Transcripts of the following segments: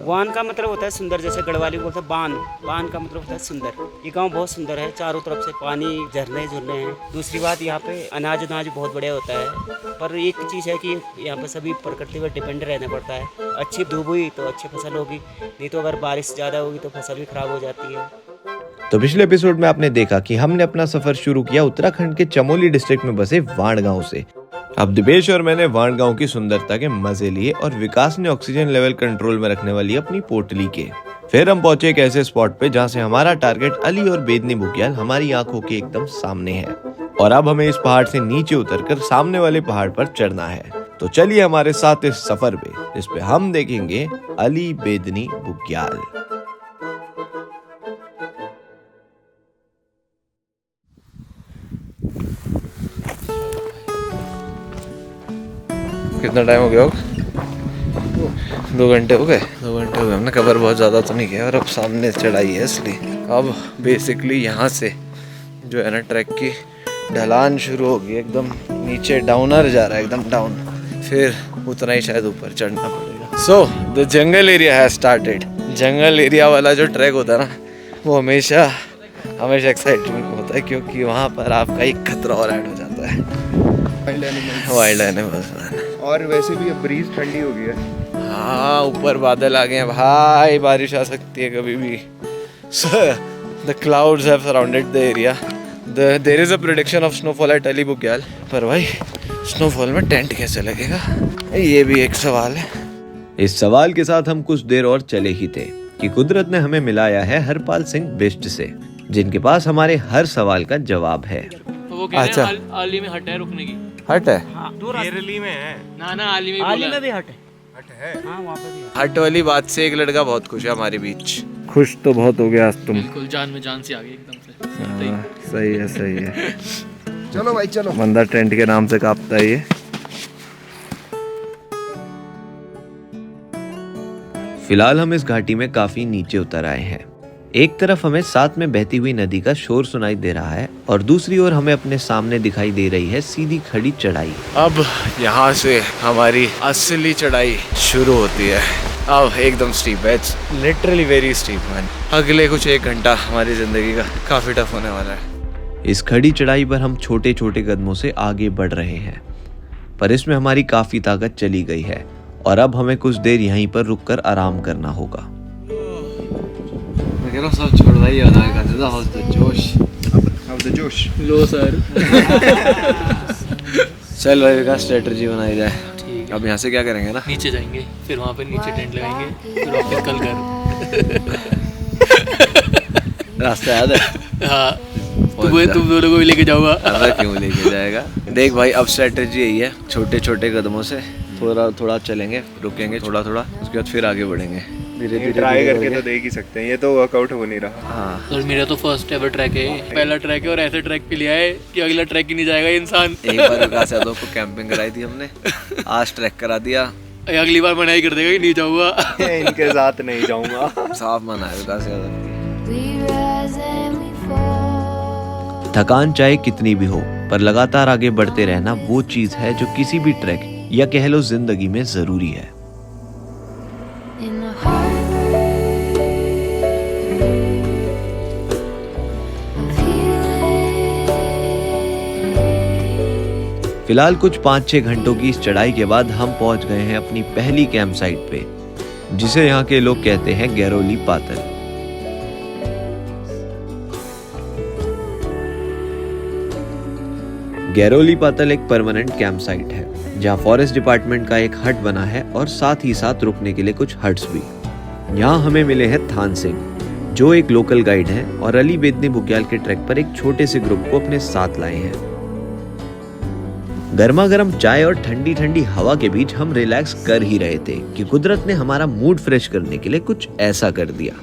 वान का मतलब होता है सुंदर, जैसे गढ़वाली बोलते हैं बान। बान का मतलब होता है सुंदर। ये गांव बहुत सुंदर है, चारों तरफ से पानी, झरने झुरने हैं। दूसरी बात, यहाँ पे अनाज बहुत बढ़िया होता है। पर एक चीज़ है कि यहाँ पे सभी प्रकृति पर डिपेंड रहना पड़ता है। अच्छी धूप हुई तो अच्छी फसल होगी, नहीं तो अगर बारिश ज़्यादा होगी तो फसल भी खराब हो जाती है। तो पिछले एपिसोड में आपने देखा कि हमने अपना सफर शुरू किया उत्तराखंड के चमोली डिस्ट्रिक्ट में बसे वाण गांव से। अब दिपेश और मैंने वाण गांव की सुंदरता के मजे लिए और विकास ने ऑक्सीजन लेवल कंट्रोल में रखने वाली अपनी पोटली के। फिर हम पहुंचे एक ऐसे स्पॉट पे जहां से हमारा टारगेट अली और बेदनी बुग्याल हमारी आंखों के एकदम सामने है, और अब हमें इस पहाड़ से नीचे उतरकर सामने वाले पहाड़ पर चढ़ना है। तो चलिए हमारे साथ इस सफर पे, जिस पे हम देखेंगे अली, बेदनी, बुग्याल। कितना टाइम हो गया? 2 घंटे हो गए। 2 घंटे हो गए, हमने कवर बहुत ज़्यादा तो नहीं किया और अब सामने चढ़ाई है, इसलिए अब बेसिकली यहाँ से जो है ना ट्रैक की ढलान शुरू होगी। एकदम नीचे डाउनर जा रहा है, एकदम डाउन, फिर उतना ही शायद ऊपर चढ़ना पड़ेगा। So the jungle area has started. Jungle area वाला जो ट्रैक होता है ना, वो हमेशा एक्साइटमेंट होता है, क्योंकि वहाँ पर आपका एक खतरा और ऐड हो जाता है। Wild animals. और वैसे भी अब ब्रीज ठंडी हो गई है। हाँ, ऊपर बादल आ गए हैं भाई, बारिश आ सकती है कभी भी। The clouds have surrounded the area. There is a prediction of snowfall at Ali बुग्याल। पर भाई स्नोफॉल में टेंट कैसे लगेगा, ये भी एक सवाल है। इस सवाल के साथ हम कुछ देर और चले ही थे कि कुदरत ने हमें मिलाया है हरपाल सिंह बिष्ट से, जिनके पास हमारे हर सवाल का जवाब है। तो वो कह रहे हैं आली में हट है रुकने की। हट है? केरली में है ना आली में भी हट है। हाँ, वहाँ पे भी हट वाली बात से एक लड़का बहुत खुश है हमारे बीच। खुश तो बहुत हो गया आज तुम। बिल्कुल जान में जान सी आ गई एकदम से। सही है। चलो भाई चलो। बंदा टेंट के नाम से कांपता है ये। फिलहाल हम इस घाटी में काफी नीचे उतर आए हैं। एक तरफ हमें साथ में बहती हुई नदी का शोर सुनाई दे रहा है और दूसरी ओर हमें अपने सामने दिखाई दे रही है सीधी खड़ी चढ़ाई। अब यहाँ से हमारी असली चढ़ाई शुरू होती है। अब एकदम स्टीप है, लिटरली वेरी स्टीप मैन। अगले कुछ 1 घंटा हमारी जिंदगी का काफी टफ होने वाला है। इस खड़ी चढ़ाई पर हम छोटे छोटे कदमों से आगे बढ़ रहे हैं, पर इसमें हमारी काफी ताकत चली गई है और अब हमें कुछ देर यहीं पर रुककर आराम करना होगा। मैं कह रहा हूँ सब छोड़ भाई, याद आएगा जोश लो सर। चल भाई का स्ट्रेटजी बनाई जाए। अब यहाँ से क्या करेंगे ना, नीचे जाएंगे, फिर वहाँ पे नीचे टेंट लगाएंगे, फिर वापस कल घर। रास्ता याद है? हाँ, तुम दोनों को भी लेके जाऊंगा। अरे क्यों लेके जाएगा। देख भाई, अब स्ट्रेटजी यही है, छोटे छोटे कदमों से थोड़ा चलेंगे, रुकेंगे थोड़ा, उसके बाद फिर आगे बढ़ेंगे धीरे धीरे। ट्राई करके तो देख ही सकते हैं, ये तो वर्कआउट हो नहीं रहा। हाँ, और मेरा तो फर्स्ट एवर ट्रैक है, पहला ट्रैक है, और ऐसे ट्रैक पे लिया है कि अगला ट्रैक ही नहीं जाएगा इंसान। एक बार विकास यादव को कैंपिंग कराई थी हमने, आज ट्रैक करा दिया, अगली बार मनाही कर देगा कि नहीं जाऊंगा। इनके साथ नहीं जाऊंगा। साफ मना है विकास यादव की। थकान चाहे कितनी भी हो, पर लगातार आगे बढ़ते रहना वो चीज है जो किसी भी ट्रैक या कह लो जिंदगी में जरूरी है। फिलहाल कुछ 5-6 घंटों की इस चढ़ाई के बाद हम पहुंच गए हैं अपनी पहली कैंप साइट पे, जिसे यहाँ के लोग कहते हैं गैरोली पातल। गैरोली पातल एक परमानेंट कैंप साइट है, जहाँ फॉरेस्ट डिपार्टमेंट का एक हट बना है और साथ ही साथ रुकने के लिए कुछ हट्स भी। यहाँ हमें मिले हैं थान सिंह, जो एक लोकल गाइड हैं और अली, बेदनी, बुग्याल के ट्रैक पर एक छोटे से ग्रुप को अपने साथ लाए हैं। गर्मा गर्म चाय और ठंडी ठंडी हवा के बीच हम रिलैक्स कर ही रहे थे कि कुदरत ने हमारा मूड फ्रेश करने के लिए कुछ ऐसा कर दिया।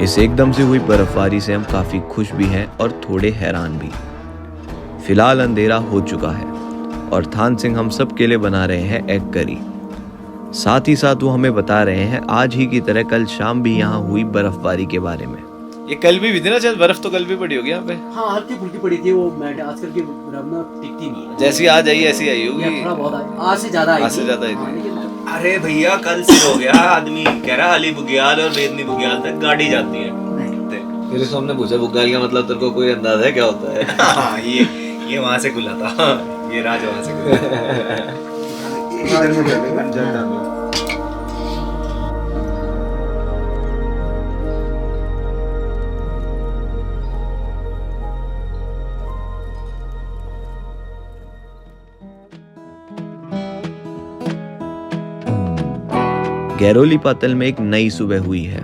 इस एकदम से हुई बर्फबारी से हम काफी खुश भी हैं और थोड़े हैरान भी। फिलहाल अंधेरा हो चुका है और थान सिंह हम सब के लिए बना रहे हैं एग करी। साथ ही साथ वो हमें बता रहे हैं आज ही की तरह कल शाम भी यहाँ हुई बर्फबारी के बारे में। ये कल भी थी ना, शायद बर्फ तो कल भी पड़ी होगी यहाँ पे। हाँ, हल्की फुल्की पड़ी थी। वो मैट आजकल की बर्फ ना टिकती नहीं है। जैसी आज आई ऐसी आई होगी, थोड़ा बहुत आज से ज्यादा आई थी। अरे भैया कल से हो गया, आदमी कह रहा अली बुग्याल और बेदनी बुग्याल तक गाड़ी जाती है। फिर उसको हमने पूछा बुग्याल का मतलब तेरे को कोई अंदाजा है क्या होता है? हाँ, ये वहाँ से खुला था, ये राज वहाँ से खुला। गैरोली पातल में एक नई सुबह हुई है,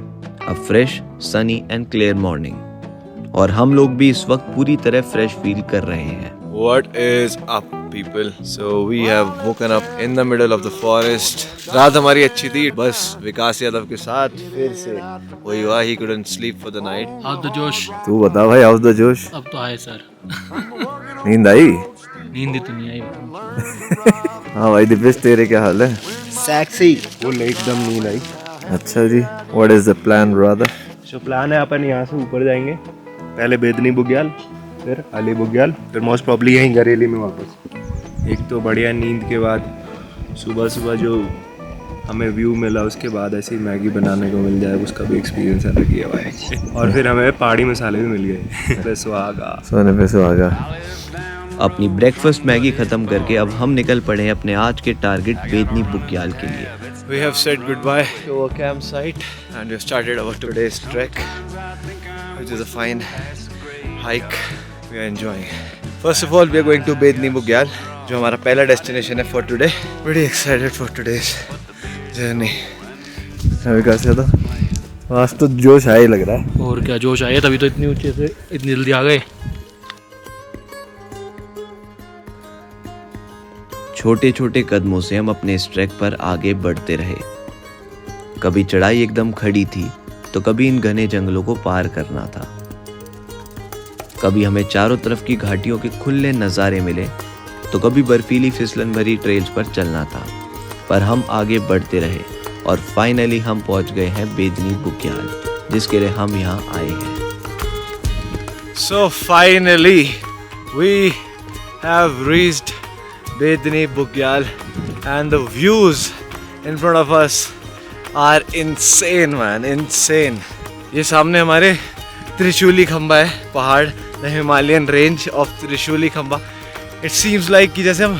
अ fresh Sunny and clear morning, और हम लोग भी इस वक्त पूरी तरह फ्रेश फील कर रहे हैं। What is up, people? So we have woken up in the middle of the forest. रात हमारी अच्छी थी, बस विकास यादव के साथ फिर से वही हुआ, he couldn't sleep for the night. House the जोश। तू बता भाई, हाउस द जोश? अब तो आए सर। नींद आई? नींद तो नहीं आई। हाँ भाई दिपेश, तेरे क्या हाल है? सेक्सी। फुल एकदम नींद आई। अच्छा जी, what is the plan brother? जो प्लान है अपन यहाँ से ऊपर जाएंगे, पहले बेदनी बुग्याल, फिर अली बुग्याल, फिर मोस्ट प्रॉब्ली यहीं घरेली में वापस। एक तो बढ़िया नींद के बाद सुबह सुबह जो हमें व्यू मिला, उसके बाद ऐसी मैगी बनाने को मिल जाए, उसका भी एक्सपीरियंस अलग ही है भाई। और फिर हमें पहाड़ी मसाले भी मिल गए। सुहागा सोने पे सुहागा। अपनी ब्रेकफास्ट मैगी खत्म करके अब हम निकल पड़े हैं अपने आज के टारगेट बेदनी बुग्याल के लिए। We have said goodbye to our campsite and we have started our today's trek, which is a fine hike we are enjoying. First of all, we are going to Bedni Bugyal, जो हमारा पहला destination है for today. Pretty excited for today's journey. विकास यादव, आज तो जोश आया ही लग रहा है। और क्या जोश आया, तभी तो इतनी ऊंचे से इतनी जल्दी आ गए। छोटे छोटे कदमों से हम अपने इस ट्रैक पर आगे बढ़ते रहे। कभी चढ़ाई एकदम खड़ी थी तो कभी इन घने जंगलों को पार करना था, कभी हमें चारों तरफ की घाटियों के खुले नज़ारे मिले तो कभी बर्फीली फिसलन भरी ट्रेल्स पर चलना था। पर हम आगे बढ़ते रहे और फाइनली हम पहुंच गए हैं बेदनी बुग्याल, जिसके लिए हम यहाँ आए हैं। So finally, we have reached Bedni Bugyal and the views in front of us are insane man, insane. ये सामने हमारे त्रिशूली खंबा है, पहाड़, the Himalayan range of Trishuli खंबा. It seems like कि जैसे हम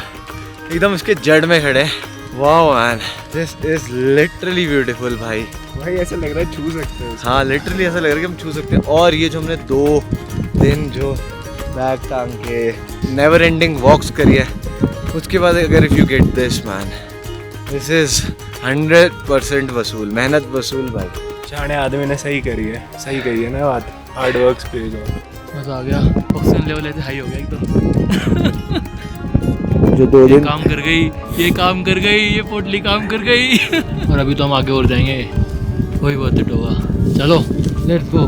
एकदम इसके जड़ में खड़े हैं. Wow man, this is literally beautiful भाई. भाई ऐसा लग रहा है छू सकते हैं। हाँ लिटरली ऐसा लग रहा है कि हम छू सकते हैं। और ये जो हमने 2 दिन जो बैग टांग के नेवर एंडिंग वॉक्स करी है, उसके बाद अगर if you get this man, this is 100% वसूल, मेहनत वसूल भाई। जाने आदमी ने सही करी है, सही कही है ना बात, हार्ड वर्क पे जो मज़ा आ गया। ऑक्सीजन लेवल ऐसे हाई हो गया एकदम। जो 2 दिन काम कर गई, ये काम कर गई, ये पोटली काम कर गई। और अभी तो हम आगे और जाएंगे, वही बहुत इट होगा। चलो लेट्स गो।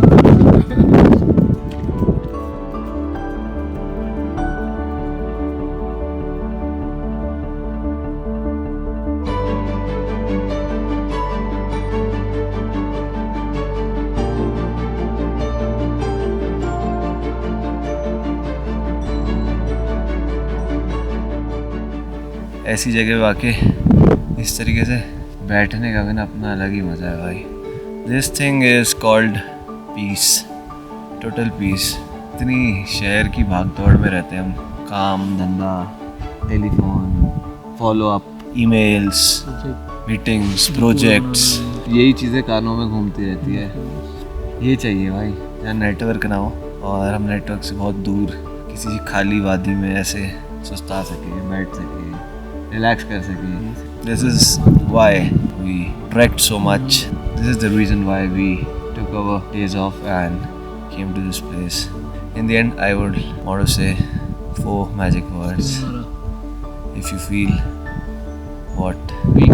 ऐसी जगह पे आके इस तरीके से बैठने का भी ना अपना अलग ही मज़ा है भाई। This thing is called peace, total peace. इतनी शहर की भागदौड़ में रहते हैं हम, काम धंधा, telephone, follow up, emails, meetings, projects, यही चीज़ें कानों में घूमती रहती है। ये चाहिए भाई जहाँ नेटवर्क ना हो और हम नेटवर्क से बहुत दूर किसी खाली वादी में ऐसे सुस्ता सके, बैठ सके, रिलैक्स कर सके। This is why we trekked so much, this is the reason why we took our days off and came to this place. In the end, I would want to say 4 magic words. If you feel what we